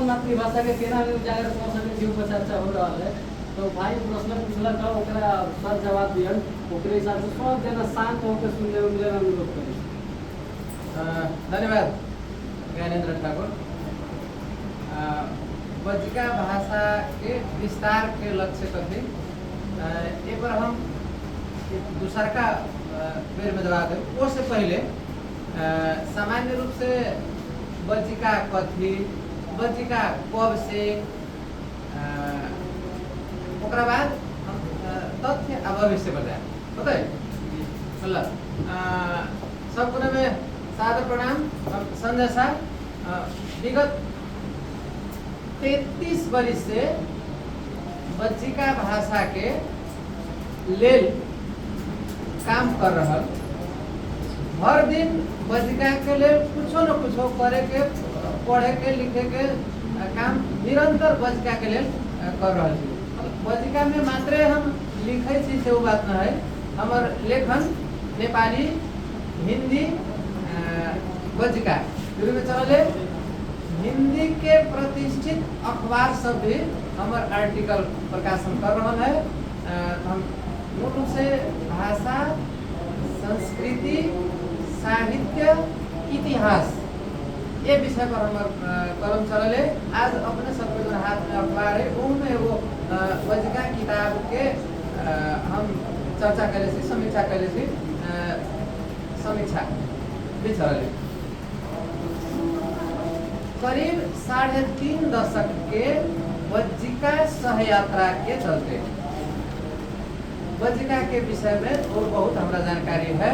मातृभाषा के केना उजागर कर सके के ऊपर चर्चा हो रहा है। तो भाई प्रश्न पूछला था ओकरा सर जवाब दियन ओकरे हिसाब से सब जना शांत होकर सुनले उनले अनुरोध करी। धन्यवाद ज्ञानेन्द्र ठाकुर। बज्जिका भाषा के विस्तार के लक्ष्य कथी एक बार हम दूसरा का बेर में जवाब दें। उससे पहले सामान्य रूप से बज्जिका कथी बज्जिका कब से ओकरा बाद हम तथ्य आ भविष्य बताए पता है सबको में सादर प्रणाम। हम संजय शाह विगत 33 वर्ष से बज्जिका भाषा के लेल काम कर रहा। हर दिन बज्जिका के लिए कुछो न कुछो करे के पढ़े के लिखे के काम निरंतर बज्जिका के लिए कर रहा है। बज्जिका में मात्रे हम लिखे छी से वो बात न है। हमार लेखन नेपाली हिंदी बज्जिका शुरू में चले हिंदी के प्रतिष्ठित अखबार सब भी हमार आर्टिकल प्रकाशन कर रहा है। हम मूल रूप से भाषा संस्कृति साहित्य इतिहास ये विषय पर हमारे कलम चलले। आज अपने सबके जो हाथ में अखबार है उनमें वो बज्जिका किताब के हम चर्चा करे सी समीक्षा करे सी समीक्षा भी चलले। करीब 3.5 दशक के बज्जिका सहयात्रा के चलते बज्जिका के विषय में और बहुत हमारा जानकारी है।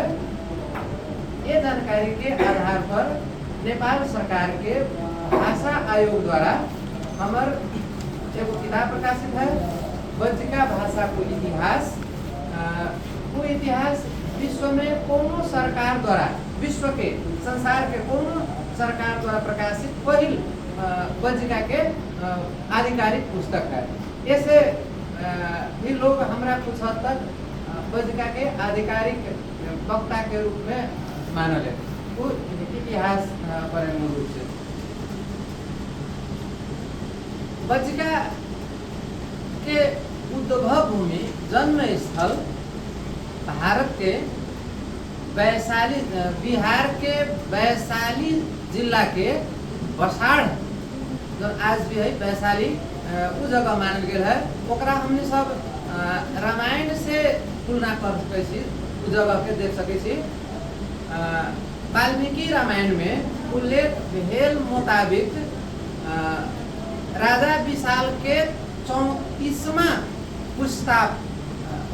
ये जानकारी के आधार पर नेपाल सरकार के भाषा आयोग द्वारा हमार एगो किताब प्रकाशित है बज्जिका भाषा को इतिहास। वो इतिहास विश्व में कोनो सरकार द्वारा विश्व के संसार के कोनो सरकार द्वारा प्रकाशित पहिल बज्जिका के आधिकारिक पुस्तक है। ऐसे भी लोग हमारा कुछ हद तक बज्जिका के आधिकारिक वक्ता के रूप में मानल है। वो इतिहास पर मूल रूप से बज्जिका के उद्भव भूमि जन्म स्थल भारत के वैशाली बिहार के वैशाली जिला के बसाड़ जो आज भी है वैशाली वो जगह मानल गया है। ओकरा हमने सब रामायण से तुलना कर सके छी उस जगह के देख सके छी। वाल्मीकि रामायण में उल्लेख भेल मुताबिक राजा विशाल के 34वां पुस्ताप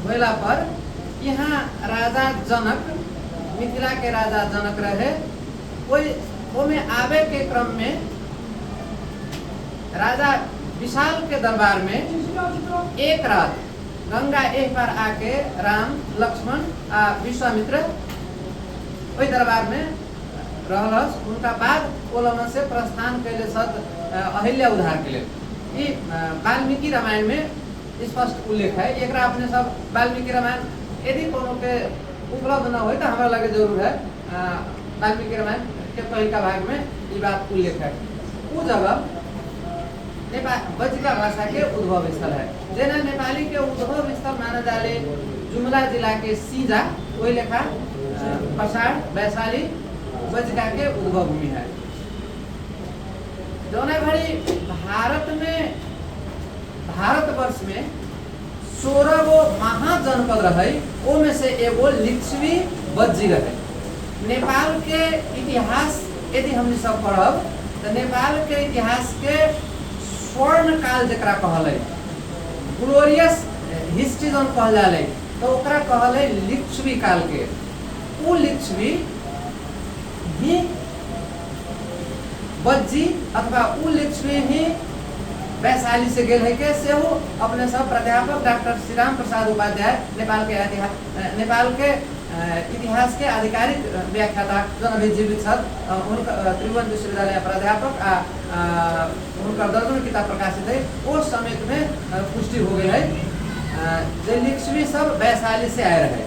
होला पर यहाँ राजा जनक मिथिला के राजा जनक रहे। वो में आवे के क्रम में राजा विशाल के दरबार में एक रात गंगा एक बार आके राम लक्ष्मण विश्वामित्र वही दरबार में रहलस। उनका बाद ओलमन से प्रस्थान कैले सद अहिल्या उद्धार के लिए ये वाल्मीकि रामायण में स्पष्ट उल्लेख है। एक अपने सब वाल्मीकि रामायण यदि कोनो के उपलब्ध न हो तो हमारा लगे जरूर है वाल्मीकि रामायण के पहल का भाग में ये बात उल्लेख है। वो जगह नेपाल बज्जिका भाषा के उद्भव स्थल है। जेना नेपाली के उद्भव स्थल माना जाले जुम्ला जिला के सीजा वही लेखा पसाड़ वैशाली बज्जिका के उद्भव भूमि है। जौना घड़ी भारतवर्ष में 16 गो महाजनपद रहे वो में से एगो लिच्छवी बज्जी रहे। नेपाल के इतिहास यदि हमने सब पढ़ब तो नेपाल के इतिहास के स्वर्ण काल जरा कहल ग्लोरियस हिस्ट्री जन कहल जाए तो ओकरा कहल लिच्छवी काल के। वो लिच्छवी ही बज्जी अथवा वो लिच्छवी ही वैशाली से गेल है के से वो अपने सब प्राध्यापक डॉक्टर श्री राम प्रसाद उपाध्याय नेपाल के इतिहास के आधिकारिक व्याख्याता जो अभी जीवित त्रिभुवन विश्वविद्यालय प्राध्यापक उनका दर्जन किताब प्रकाशित है। उस समय में पुष्टि हो गई है जो लिच्छवी सब वैशाली से आए रहे।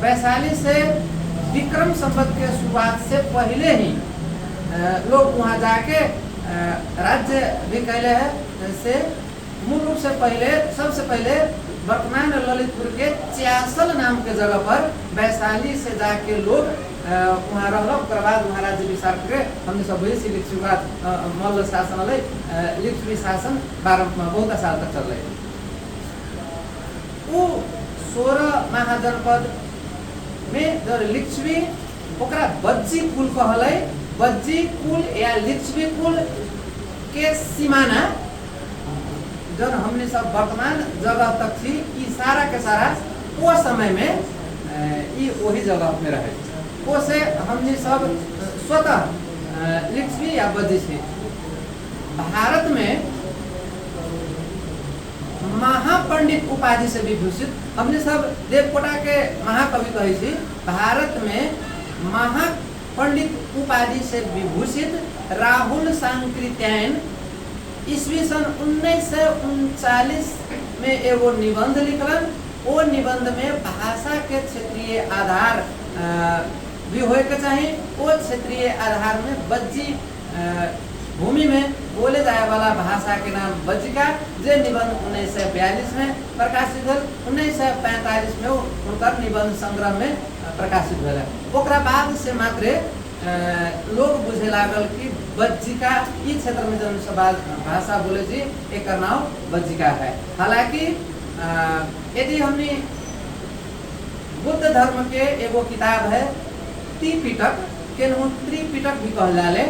वैशाली से विक्रम संवत के शुरुआत से पहले ही लोग वहाँ जाके राज्य भी कहले है से मूल रूप से सबसे पहले वर्तमान ललितपुर के च्यासल नाम के जगह पर वैशाली से जाके लोग वहाँ रहल। ओकर बाद वहाँ राज्य विस्तार करके हमने सब वही से लिच्छवी मल्ल शासन लिच्छवी शासन 12 बहुत साल तक चल रहे। वो 16 महाजनपद में जो लिच्छवी ओकरा बज्जी कुल कहले। बज्जी कुल या लिच्छवी कुल के सीमाना जो हमने सब वर्तमान जगह तक थी ये सारा के सारा वो समय में ये वही जगह में रहे। वो से हमने सब स्वतः लिच्छवी या बज्जी थी। भारत में महापंडित उपाधि से विभूषित हमने सब देवकोटा के महाकवि कही थी। भारत में महापंडित उपाधि से विभूषित राहुल सांकृत्यायन ईस्वी सन 1939 में एगो निबंध लिखलन। वो निबंध में भाषा के क्षेत्रीय आधार भी होए के चाहिए। वो क्षेत्रीय आधार में बज्जी भूमि में बोले जाए वाला भाषा के नाम बज्जिका जे निबंध 1942 में प्रकाशित भेल। 1945 में उनकर निबंध संग्रह में प्रकाशित भेल। ओकरा बाद से मात्र लोग बुझे लागल कि बज्जिका इस क्षेत्र में जन सब भाषा बोले जी एक नाम बज्जिका है। हालांकि यदि हमने बुद्ध धर्म के एगो किताब है त्रिपिटक के त्रिपिटक भी कहल जाले।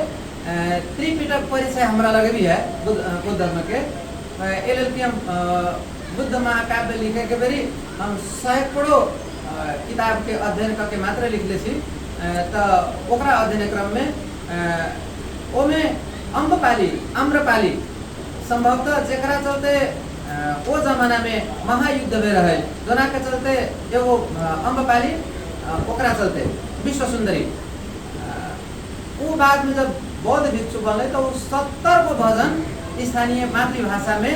त्रिपिटक परिचय हमरा लगे भी है बुद्ध धर्म के। LLP हम बुद्ध महाकाव्य लिखे के बेरी हम सैकड़ों किताब के अध्ययन करके मात्र लिखले छी। तो ओकरा अध्ययन क्रम में ओमे आम्रपाली संभवतः जेकरा चलते वो जमाना में महायुद्ध में रहे जोना के चलते एगो आम्रपाली ओकरा चलते विश्व सुंदरी वो बाद में जब बौद्ध भिक्षु बनले तो 70 गो भजन स्थानीय मातृभाषा में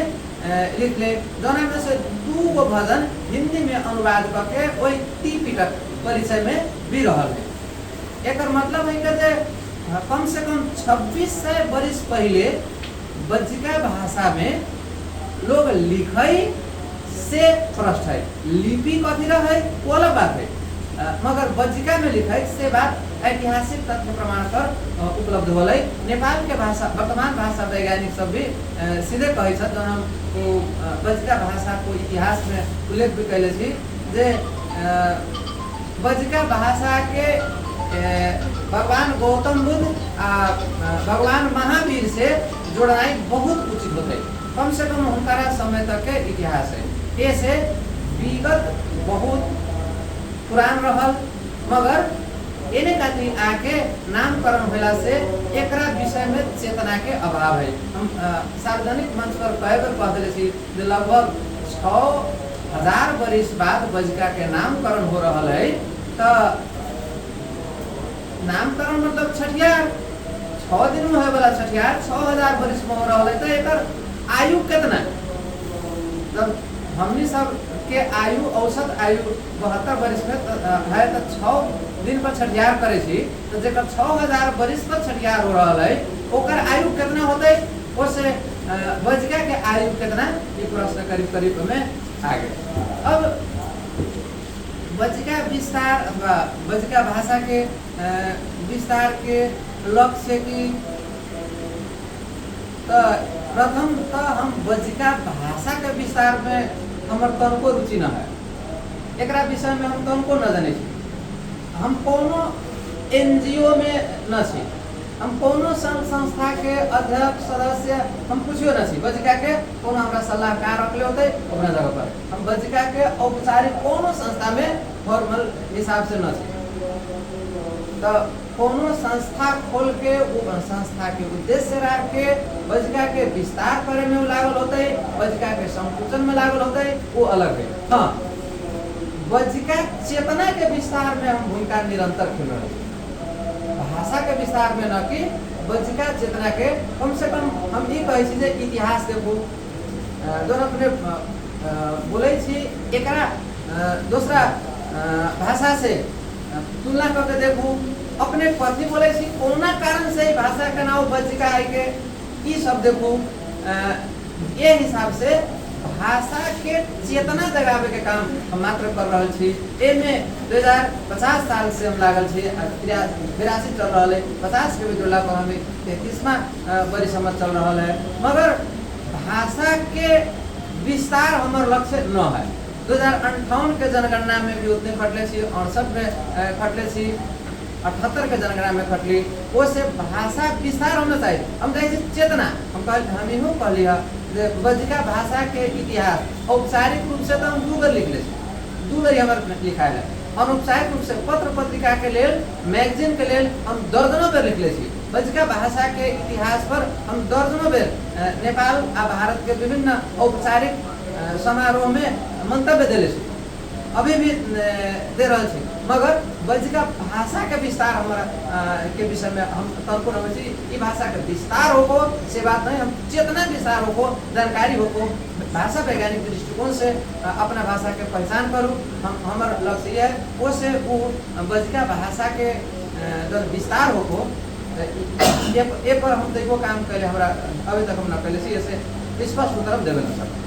लिख ले। जोना में से 2 गो भजन हिंदी में अनुवाद करके वही त्रिपिटक परिचय में भी रहल है। एक मतलब है कि कम से कम 2600 वर्ष पहले बज्जिका भाषा में लोग लिखई से प्रश्न है। लिपि कथी रहे वो अलग बात है, मगर बज्जिका में लिखई से बात ऐतिहासिक तथ्य प्रमाण पर उपलब्ध होलै। नेपाल के भाषा वर्तमान भाषा वैज्ञानिक सब भी सीधे कहे छथि। हम बज्जिका भाषा को इतिहास में उल्लेख भी कैले छी जे बज्जिका भाषा के भगवान गौतम बुद्ध भगवान महावीर से जोड़नाई बहुत उचित होते। कम से कम उनका समय तक के इतिहास है। ऐसे विगत बहुत पुरान रहल, मगर एने खातिर आके नामकरण होला से एकरा विषय में चेतना के अभाव है। हम सार्वजनिक मंच पर कई बार कह दिले छी जे लगभग 6000 वर्ष बाद बज्जिका के नामकरण हो रहा है। तो नामकरण मतलब छठियार 6 दिन में होए वाला छठियार 6000 वर्ष में हो रहा है। तो एकर आयु कितना जब हमनी सब के आयु औसत आयु 72 वर्ष में है तो 6 दिन पर छठियार करे छी तो जेकर 6000 वर्ष पर छठियार हो रहा है ओकर आयु कितना होते ओसे बज्जिका के आयु कितना ये प्रश्न करीब करीब में आ गए। अब बज्जिका विस्तार बज्जिका भाषा के विस्तार के लक्ष्य की तो प्रथम तो हम बज्जिका भाषा के विस्तार में हमर तनको रुचि न है। एकरा विषय में हम तनको न जाने छी। हम कोनो NGO में न छी, हम कोनो संस्था के अध्यक्ष सदस्य हम कुछो न छी। बज्जिका के कोनो हमरा सलाहकार रखले होते अपना जगह पर। हम बज्जिका के औपचारिक कोनो संस्था में फॉर्मल हिसाब से न छी। तो कोनो संस्था खोल के वो संस्था के उद्देश्य रख के बज्जिका के विस्तार करे में लागल होते, बज्जिका के संकुचन में लागल होते, वो अलग है। हाँ, बज्जिका चेतना के विस्तार में हम भूमिका निरंतर खेल रहे हैं। भाषा के विस्तार में न कि बज्जिका चेतना के कम से कम हम ये कहे छी जे इतिहास देखो जो अपने बोले छी एकरा दूसरा भाषा से तुलना करके देखो अपने कथी बोले छी कोना कारण से भाषा के नाम बज्जिका है के ई सब देखू ये हिसाब से भाषा के चेतना जगावे के काम हम मात्र कर रहल छी। एमे 2050 साल से हम लागल छी, 83 चल रहा है, 50 के भी जोड़ला पर हमें 33वां बड़ी समझ चल रहा है। मगर भाषा के विस्तार हमार लक्ष्य न है। 2058 के जनगणना में भी उतने खटले छी, 68 में खटले छी, 78 के जनगणना में खटली। वो से भाषा विस्तार होना चाहिए। हम चाहिए चेतना। हम इहो कहली है बज्जिका भाषा के इतिहास औपचारिक रूप से तो हम 2 बार लिखले छी, 2 बार हमारे लिखायल है। अनौपचारिक रूप से पत्र पत्रिका के लेल, मैगजीन के लेल हम दर्जनों बेर लिखले छी। बज्जिका भाषा के इतिहास पर हम दर्जनों बेर नेपाल आ भारत के विभिन्न औपचारिक समारोह में मंतव्य दिले छी, अभी भी दे रहा छी। मगर बज्जिका भाषा के विस्तार हमारा के विषय में हम तनको न छी। ई भाषा के विस्तार होको से बात नहीं, हम चेतना विस्तार होको, जानकारी होको, भाषा वैज्ञानिक दृष्टिकोण से अपना भाषा के पहचान करूँ। हमारा लक्ष्य ये है। वो से वो बज्जिका भाषा के जब विस्तार होको ये पर हम देखो काम कैले हमरा अभी तक हम न कैले छी। ऐसे स्पष्ट उत्तर देवे न सकते।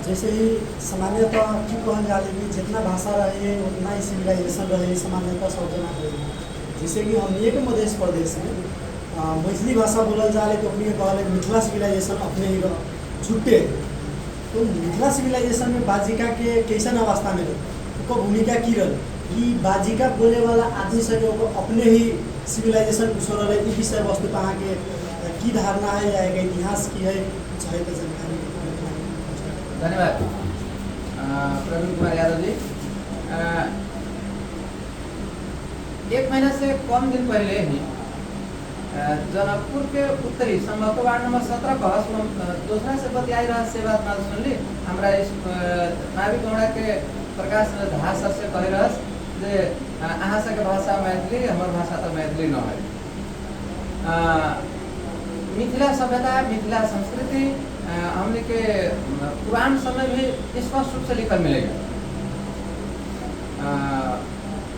जैसे ही सामान्यतः क्यों कहल जाए कि जितना भाषा रहे उतना ही सिविलाइजेशन रहे, सामान्यतः सब जना रहे। जैसे कि हम एक मध्य प्रदेश में मैथिली भाषा बोलल जाए तो अपने कहल मिथिला सिविलाइजेशन अपने ही छुट्टे। तो मिथिला सिविलाइजेशन में बाजिका के कैसन अवस्था में रहे, उसको भूमिका की रही कि बाजिका बोले वाला आदमी से अपने ही सिविलाइजेशन कुछ रहे। ई विषय वस्तु अहाँ के की धारणा है या एक इतिहास की है, कुछ है तो जानकारी। धन्यवाद प्रवीण कुमार यादव जी। 1 महीना से कम दिन पहले ही जनकपुर के उत्तरी संभवतः वार्ड नंबर 17 कहस हम दूसरा से बतियाई रहा से बात ना सुनली। हमरा इस नावी गौड़ा के प्रकाश झा सर से कह रहा जे अहाँ सबके भाषा मैथिली, हमार भाषा तो मैथिली न है। मिथिला सभ्यता, मिथिला संस्कृति हमने के पुराण समय भी स्पष्ट रूप से लिखल मिलेगा।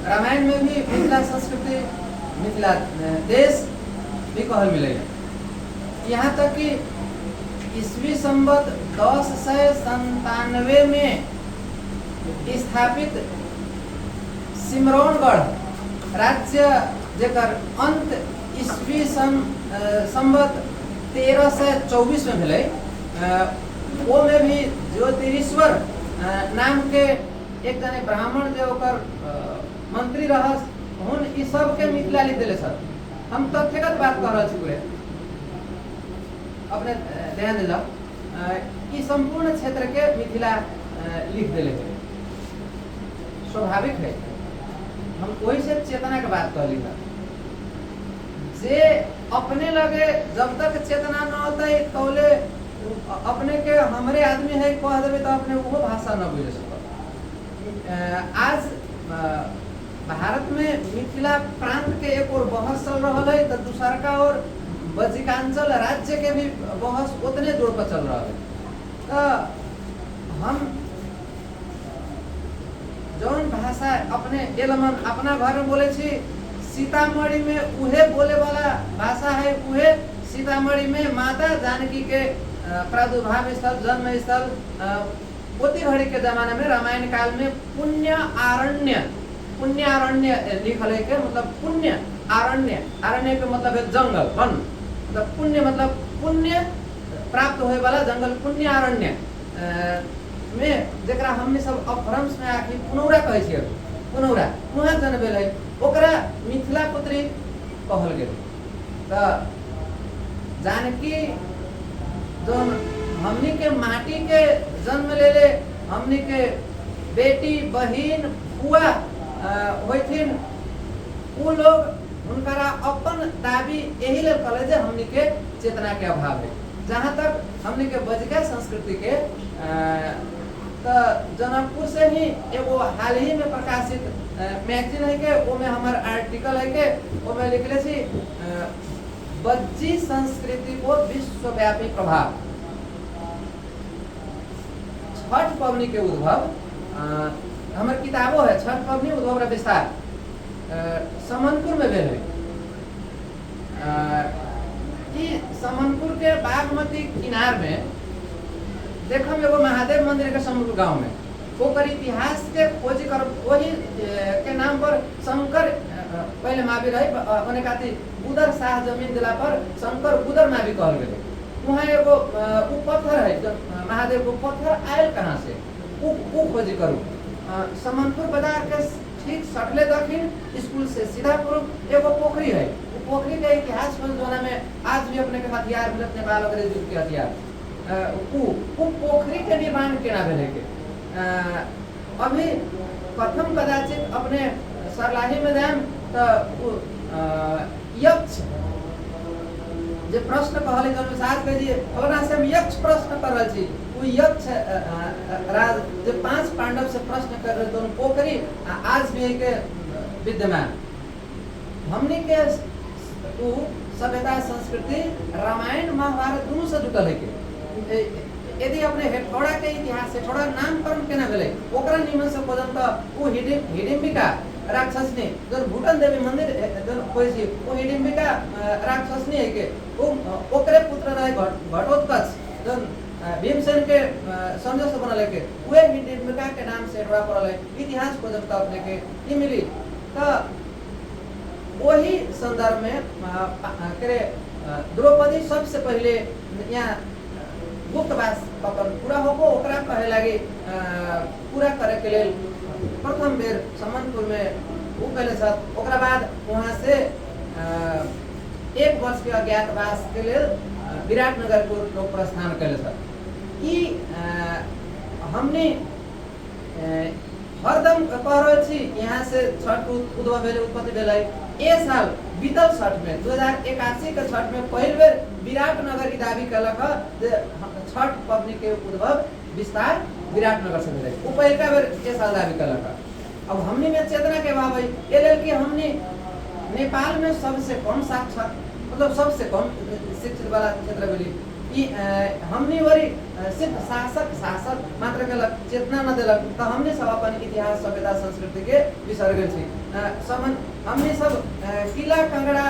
रामायण में भी मिथिला संस्कृति, मिथिला देश भी कहल मिलेगा। यहाँ तक कि ईस्वी संवत 1097 में स्थापित सिमरौनगढ़ राज्य जेकर अंत ईस्वी संवत 1324 में भेलै। वो में भी ज्योतिरीश्वर नाम के एक जने ब्राह्मण जो ओकर मंत्री रहस, हुन ई सब के मिथिला लिख दिले सर। हम तथ्यगत बात कर रहे छी, अपने ध्यान दिला ई संपूर्ण क्षेत्र के मिथिला लिख दिले है। स्वाभाविक है, हम कोई से चेतना के बात कहली है। जे अपने लगे जब तक चेतना न होता है तौले अपने के हमरे आदमी है कह देवे तो अपने वो भाषा न बुझ सकता। आज भारत में मिथिला प्रांत के एक और बहस चल रहा है, तो दूसरा का और बज्जिकांचल राज्य के भी बहस उतने जोर पर चल रहा है। तो हम जौन भाषा अपने एलमन अपना घर में बोले छी, सीतामढ़ी में उहे बोले वाला भाषा है। उहे सीतामढ़ी में माता जानकी के प्रादुर्भाव स्थल, जन्म स्थल, ओती घड़ी के जमाने में रामायण काल में पुण्य आरण्य लिखल है के मतलब पुण्य आरण्य, आरण्य के मतलब है जंगल, वन, मतलब पुण्य मतलब पुण्य प्राप्त होए वाला जंगल, पुण्य आरण्य में जकरा हमने सब अपभ्रंश में आखिर पुनौरा कहै छियै। पुनौरा वहाँ जन्मेल है, ओकरा मिथिला पुत्री कहल गेल। तो जानकी जौन हमनी के माटी के जन्म ले ले, हमनी के बेटी बहिन फुआ होथिन, वो लोग उनकरा अपन दाबी यही लेल कले जे हमनी के चेतना के अभाव है। जहाँ तक हमनी के बज्जिका संस्कृति के तो जनकपुर से ही एगो हाल ही में प्रकाशित मैगजीन है के वो में हमार आर्टिकल है के वो में लिखले छी बज्जी संस्कृति को विश्वव्यापी प्रभाव। छठ पवनी के उद्भव हमार किताबों है, छठ पवनी उद्भव विस्तार समनपुर में भेल है। समनपुर के बागमती किनार में देखम एगो महादेव मंदिर के समनपुर गांव में ओकर इतिहास के खोज कर वही के नाम पर शंकर पहले मावी रही अपने खातिर गुदर शाह जमीन दिला पर शंकर गुदर मावी कहल गए। वहाँ एगो उ पत्थर है जो महादेव को पत्थर आयल कहाँ से उ खोज करू। समनपुर बाजार के ठीक सटले दक्षिण स्कूल से सीधा पूर्व एगो पोखरी है। पोखरी के इतिहास जोना में आज भी अपने के हथियार मिलत नेपाल वगैरह युग के हथियार उ पोखरी के निर्माण केना भेले के अभी प्रथम कदाचित अपने सरलाही में जाम तो यक्ष जे प्रश्न कहले जब साथ के जी फलना से हम यक्ष प्रश्न कर रहल छी उ यक्ष राज जे 5 पांडव से प्रश्न कर रहे दोनों पोखरी आज भी के विद्यमान हमने के उ सभ्यता संस्कृति रामायण महाभारत दोनों से जुटल है के यदि अपने हेठौड़ा के इतिहास से थोड़ा नामकरण केना भेले ओकरा निमन से खोजम तो उ हिडिम्बिका राक्षस ने जो भूटान देवी मंदिर जो कोई सी वो हिडिम्बिका राक्षस ने है के ओकरे पुत्र रहे घटोत्कच जो भीमसेन के संजय से बनल है के वे हिडिम्बिका के नाम से हेठौड़ा पड़ल है। इतिहास खोजम तो अपने के ई मिली तो वही संदर्भ में करे द्रौपदी सबसे पहले यहाँ गुप्तवास अपन पूरा होको ओकरा कहे लगे पूरा करे के लिए प्रथम बेर समनपुर में उ कहले साथ ओकरा बाद वहाँ से 1 वर्ष के अज्ञातवास के लिए विराटनगर को लोग प्रस्थान कैले साथ ई हमने हरदम कह रहे छी यहाँ से छठ उद्भव भेले उत्पत्ति भेले। ए साल बीतल छठ में 2081 के छठ में पहल बेर विराटनगर की दावी कलक जे छठ पबनी के उद्भव विस्तार विराटनगर से भेले उ पहलका बेर ए साल दावी कलक। अब हमने में चेतना के भाव है ए लेल कि हमने नेपाल में सबसे कम साक्षर मतलब सबसे कम शिक्षित वाला क्षेत्र भेली ई हमने वरी सिर्फ शासक मात्र के चेतना न दिलक तो हमने सब अपन इतिहास सभ्यता संस्कृति के बिसर गए छी। हमने सब किला कंगड़ा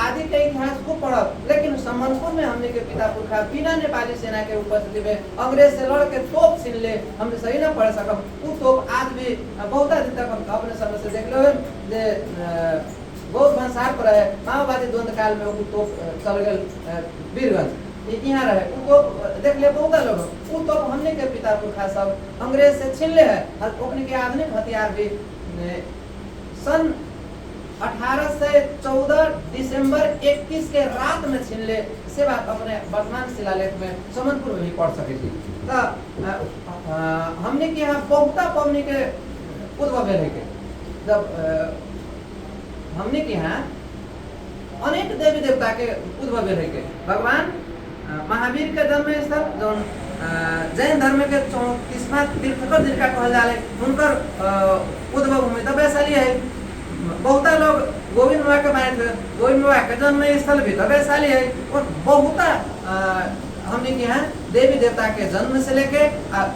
आदि के इतिहास को पढ़ब लेकिन समनपुर में हमने के पिता पुरखा बिना नेपाली सेना के उपस्थिति में अंग्रेज से लड़ के तोप छीन ले हमने सही न पढ़ सकब उ तोप आज भी बहुत दिन तक हम अपने समय से देख लो जे बहुत भंसार पर है माओवादी द्वंद्व काल में उ तोप चल गए वीरगंज यहाँ रहे उ तोप देख ले बहुत लोग उ तोप हमने के पिता पुरखा सब अंग्रेज से छीन ले है ओकने के आधुनिक हथियार भी सन 1814 दिसंबर 21 के रात में छीन ले से बात अपने वर्तमान शिलालेख में समनपुर में भी पढ़ सके थी। तो हमने के यहाँ बहुता पवनी के उद्भव है के जब हमने के यहाँ अनेक देवी देवता के उद्भव है के भगवान महावीर के जन्म स्थल जो जैन धर्म के 34वां तीर्थकर जिनका कहल जाले उनकर उद्भव भूमि तो वैशाली है। बहुता लोग गोविंद बाबा के माने थे गोविंद बाबा के जन्म स्थल भी तो वैशाली है और बहुता हमने के यहाँ देवी देवता के जन्म से लेके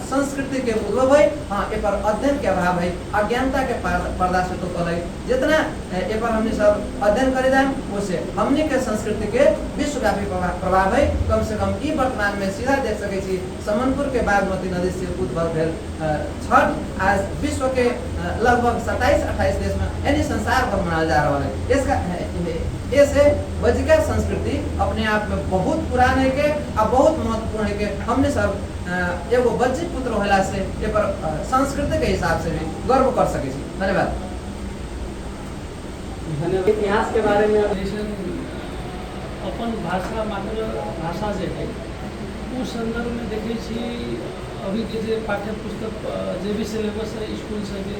संस्कृति के उद्भव है। हाँ ए पर अध्ययन के अभाव है अज्ञानता के पर्दा से तो है जितना ए पर हमने सब अध्ययन करे जाए उससे हमने के संस्कृति के विश्वव्यापी प्रभाव है। कम से कम ई वर्तमान में सीधा देख सके छी समनपुर के बागमती नदी से उद्भव भेल छठ आज विश्व के लगभग 27-28 देश में यानी संसार भर मनाया जा रहा है। इसका ऐसे वज्जिका संस्कृति अपने आप में बहुत पुराने के और बहुत महत्वपूर्ण है के हमने सब एगो वज्जिक पुत्र होला से ए पर संस्कृति के हिसाब से भी गर्व कर सके छी। धन्यवाद। इतिहास के बारे में अपन भाषा मातृभाषा जे है उस संदर्भ में देखे छी अभी के जे पाठ्य पुस्तक जे भी सिलेबस है स्कूल से भी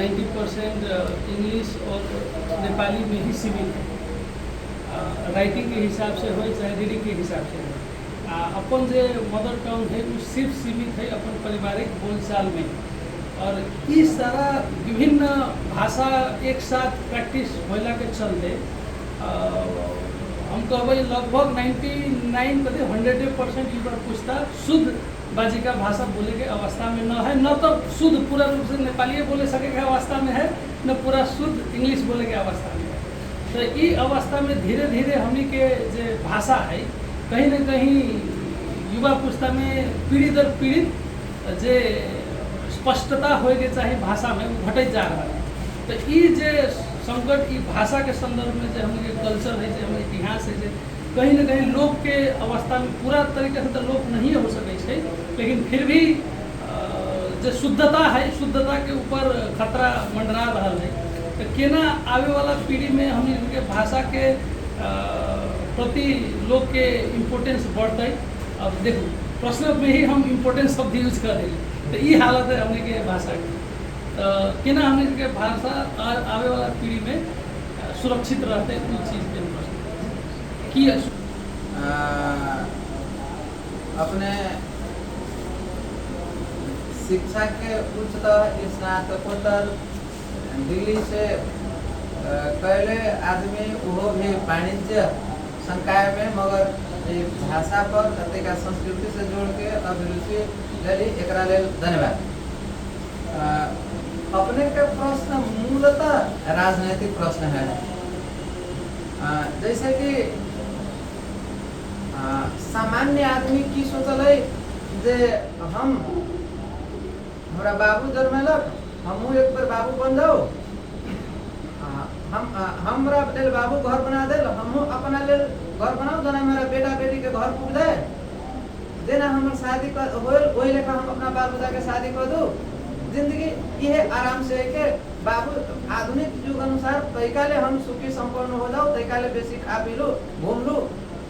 90% इंग्लिश और नेपाली में ही सीमित है। राइटिंग के हिसाब से हो चाहे रीडिंग के हिसाब से हो अपन जो मदर टंग है वो सिर्फ सीमित है अपन पारिवारिक बोलचाल में और इस तरह विभिन्न भाषा एक साथ प्रैक्टिस होला के चलते हम कहब लगभग 100% युवा पुस्ता शुद्ध बाजिका भाषा बोले के अवस्था में न है न तो शुद्ध पूरा रूप से नेपाली बोले सके के अवस्था में है न पूरा शुद्ध इंग्लिश बोले के अवस्था में है। तो ई अवस्था में धीरे धीरे हमनी के जे भाषा है कहीं न कहीं युवा पुस्ता में पीढ़ी दर पीढ़ी जे स्पष्टता होए के चाहे भाषा में वो घटत जा रहा है। तो ई जे संकट ई भाषा के संदर्भ में जो हमनी के कल्चर है, जो हमारे इतिहास है, जो कहीं न कहीं लोग के अवस्था में पूरा तरीके से तो लोप नहीं हो सके छै, लेकिन फिर भी जो शुद्धता है, शुद्धता के ऊपर खतरा मंडरा रहा है। तो केना आवे वाला पीढ़ी में हम इनके भाषा के प्रति लोग के इम्पोर्टेंस बढ़ते। अब देखो प्रश्न में ही हम इम्पोर्टेंस शब्द यूज कर रहे हैं, तो ये हालत है हमने के भाषा की। तो केना हमने के भाषा आवे वाला पीढ़ी में सुरक्षित रहते उस चीज़ के की अपने शिक्षा के उच्चतर स्नातकोत्तर दिल्ली से पहले आदमी वो भी वाणिज्य संकाय में, मगर भाषा पर तरीका संस्कृति से जोड़ के अभिरुचि ले एकरा लेल धन्यवाद। अपने के प्रश्न मूलतः राजनैतिक प्रश्न है। जैसे कि सामान्य आदमी की सोचल है जे हमरा बाबू जन्मेलक, हमहूँ एक बार बाबू बन जाओ, हमरा लेल बाबू घर बना दे, हमहूँ अपना लेल घर बनाओ, जना मेरा बेटा बेटी के घर पुग जाए, जेना हमर शादी कर होल वही लेखा हम अपना बाल बच्चा के शादी कर दू। जिंदगी यह आराम से है कि बाबू आधुनिक युग अनुसार तैकाले हम सुखी संपन्न हो जाओ, तैकाले बेसी खा पी लू घूम लू,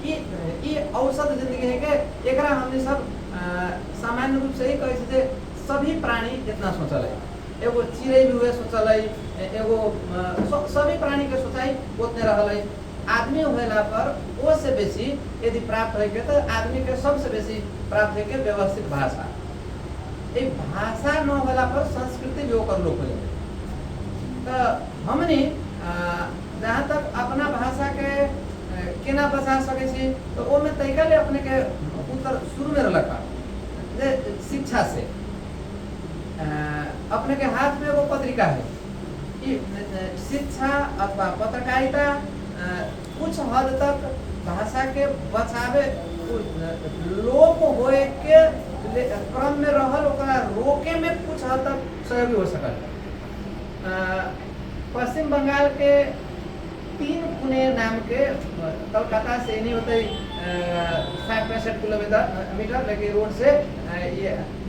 ये औसत जिंदगी है कि एकरा हमने सब सामान्य रूप से ही कहे सभी प्राणी इतना सोचल है। एगो चिड़ै भी हुए सोचल है, एगो सभी प्राणी के सोचाई उतने रहल है। आदमी होला पर वो से बेसी यदि प्राप्त है तो आदमी के सबसे बेसी प्राप्त है के व्यवस्थित भाषा। ये भाषा न होला पर संस्कृति भी ओकर लोप हो जाए। तो हमने जहाँ तक अपना भाषा के केना बचा सके छी, तो वो में तैकाले अपने के उत्तर शुरू में रखा जे शिक्षा से अपने के हाथ में वो पत्रिका है कि शिक्षा अथवा पत्रकारिता कुछ हद तक भाषा के बचावे लोप होए के क्रम में रहल, ओकरा रोके में कुछ हद तक सहयोगी हो सकल। पश्चिम बंगाल के 3 पुणे नाम के कलकत्ता से नहीं होते 65 किलोमीटर लेकिन रोड से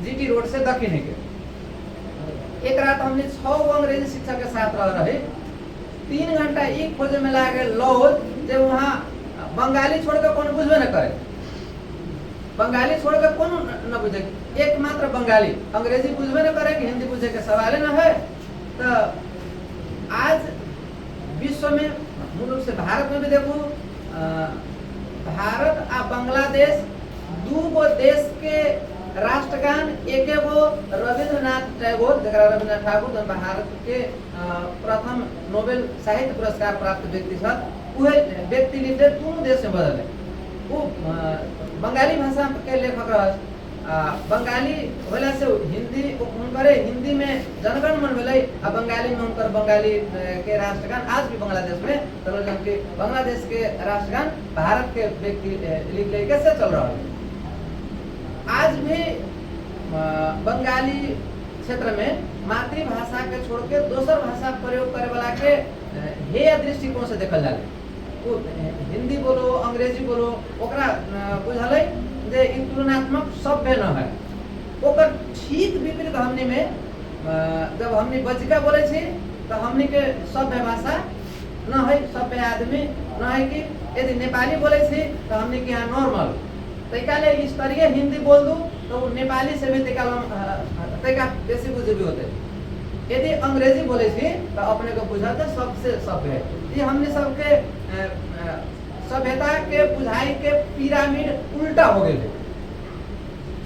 जीटी रोड से दक्षिण है के। एक रात हमने 6 अंग्रेजी शिक्षक के साथ रहे, 3 घंटा एक खोजे में लागे लौज, जब वहाँ बंगाली छोड़कर कौन बुझबे न करे, बंगाली छोड़कर कौन न बुझे, एकमात्र बंगाली, अंग्रेजी बुझबे न करे कि हिंदी बुझे के सवाल न है। तो आज विश्व में मूल से भारत में भी देखो, भारत आ बांग्लादेश 2 देश के राष्ट्रगान, एक एगो रविंद्रनाथ टैगोर, जरा रविंद्रनाथ ठाकुर जो भारत के प्रथम नोबेल साहित्य पुरस्कार प्राप्त व्यक्ति छथि, उहे व्यक्ति लिखते 2 देश में बदल है। वो बंगाली भाषा के लेखक रह, बंगाली होला से हिंदी उनकरे हिंदी में जनगण मन भेलै, आ बंगाली में उनकर बंगाली के राष्ट्रगान आज भी बांग्लादेश में चल, जबकि बांग्लादेश के राष्ट्रगान भारत के व्यक्ति लिख ले कैसे चल रहा है। आज भी बंगाली क्षेत्र में मातृभाषा के छोड़ के दोसर भाषा प्रयोग करे वाला के हेय दृष्टिकोण से देखल जाए। वो हिंदी बोलो अंग्रेजी बोलो ओकरा बुझल है जे ई तुलनात्मक सभ्य न है। ओकर ठीक विपरीत हमनी में जब हमनी बचिका बोले छी तो हमनी के सभ्य भाषा न है, सभ्य आदमी न है कि यदि नेपाली बोले छी तो हमनी के यहाँ नॉर्मल तैकाले स्तरीय हिंदी बोल दू तो नेपाली से भी तैका बेसी बुझे भी होते। यदि अंग्रेजी बोले छी तो अपने को बुझाते सबसे सभ्य है। ये हमने सबके सभ्यता के बुझाई के पिरामिड उल्टा हो गए।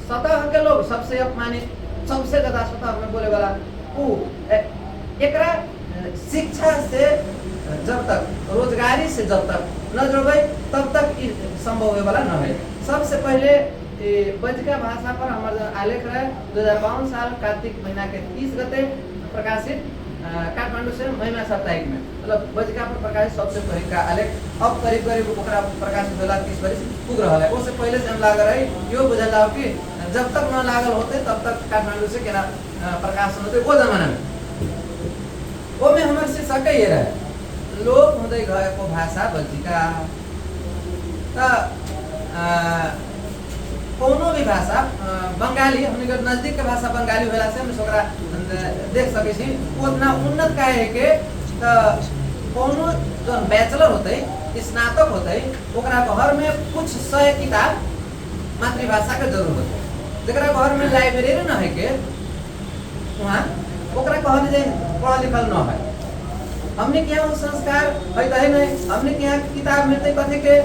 सतह के लोग सबसे अपमानित, सबसे ज्यादा सतह में बोले वाला एकरा शिक्षा से जब तक, रोजगारी से जब तक न जुड़े तब तक संभव होने वाला न है। सबसे पहले बजिका भाषा पर हमारे आलेख रहे 2052 साल कार्तिक महीना के 30 गते प्रकाशित काठमाडौँ से महिमा साप्ताहिक में मतलब बजिका पर प्रकाशित सबसे पहले का आलेख अब करीब करीब ओकरा प्रकाशित होला 30 वर्ष पुग रहल है। उससे पहले से हम लागल रही यो बुझल लाओ कि जब तक न लागल होते तब तक काठमाडौँ से केना प्रकाशन होते वो जमाना में वो में हमारे से सकै ये रहे लोप हुँदै गएको भाषा बजिका त कोनो भी भाषा बंगाली हमने के नजदीक के भाषा बंगाली होला से हम ओकरा देख सकै छी उतना उन्नत काहे है के त कोनो जो बैचलर होते स्नातक होते ओकरा घर में कुछ 100 किताब मातृभाषा के जरूर होते जरा घर में लाइब्रेरी न है के वहाँ ओकरा कहल जे पढ़ा लिखल न है हमने के यहाँ संस्कार है त है नहीं हमने के यहाँ किताब मिलते कथी के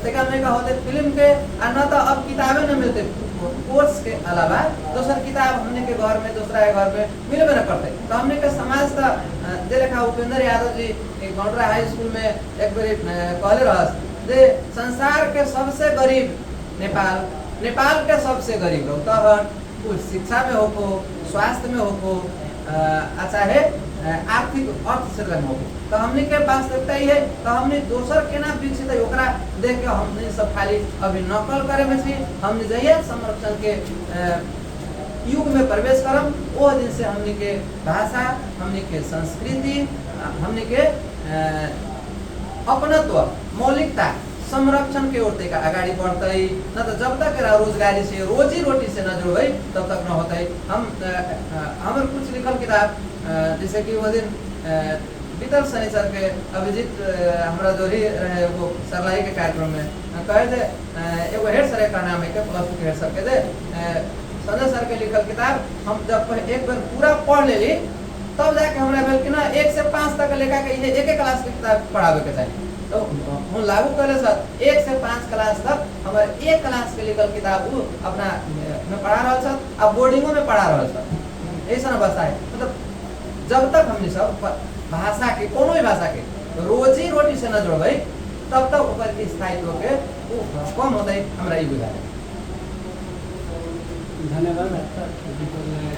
तका में का होते फिल्म के आ न तो अब किताबें न मिलते कोर्स के अलावा दूसर किताब हमने के घर में दूसरा घर में मिलबे न करते तो हमने के समाज का जे लेखा उपेंद्र यादव जी गौंडरा हाई स्कूल में एक बार कहले रहस जे संसार के सबसे गरीब नेपाल नेपाल के सबसे गरीब रौतहट कुछ शिक्षा में हो स्वास्थ्य में हो चाहे आर्थिक अर्थ क्षेत्र में हो तो हमने के वास्तविकता ही है तो हमने दोसर केना विकसित है ओकरा देख के हमने सब खाली अभी नकल करे में छी हमने जहिया संरक्षण के युग में प्रवेश करम वो दिन से हमने के भाषा हमने के संस्कृति हमने के अपनत्व मौलिकता संरक्षण के ओर तक अगाडि बढ़ते न तो जब तक रोजगारी से रोजी रोटी से न जुड़े तब तक न होते हम हमारे कुछ लिखल किताब जैसे कि वो दिन बीतल शनिचर के अभिजीत हमारा जोड़ी रहे वो सरलाई के कार्यक्रम में कहे थे एगो हेड सर का नाम है के प्लस टू के हेड सर के थे संजय सर के लिखल किताब हम जब एक बार पूरा पढ़ ले तब जाके हमारा भेल कि ना 1 से 5 तक लेकर के ये एक क्लास की किताब पढ़ावे के चाहिए तो हम लागू करे सर 1 से 5 क्लास तक हमारे एक क्लास के लिखल किताब वो अपना में पढ़ा रहा सर अब बोर्डिंगों में पढ़ा रहा सर ऐसा ना बस है मतलब जब तक हमने सब भाषा के कोनो भी भाषा के रोजी रोटी से न जोड़बै तब तक ऊपर के स्थायित्व के कम होता है हमारा ये बुझा धन्यवाद।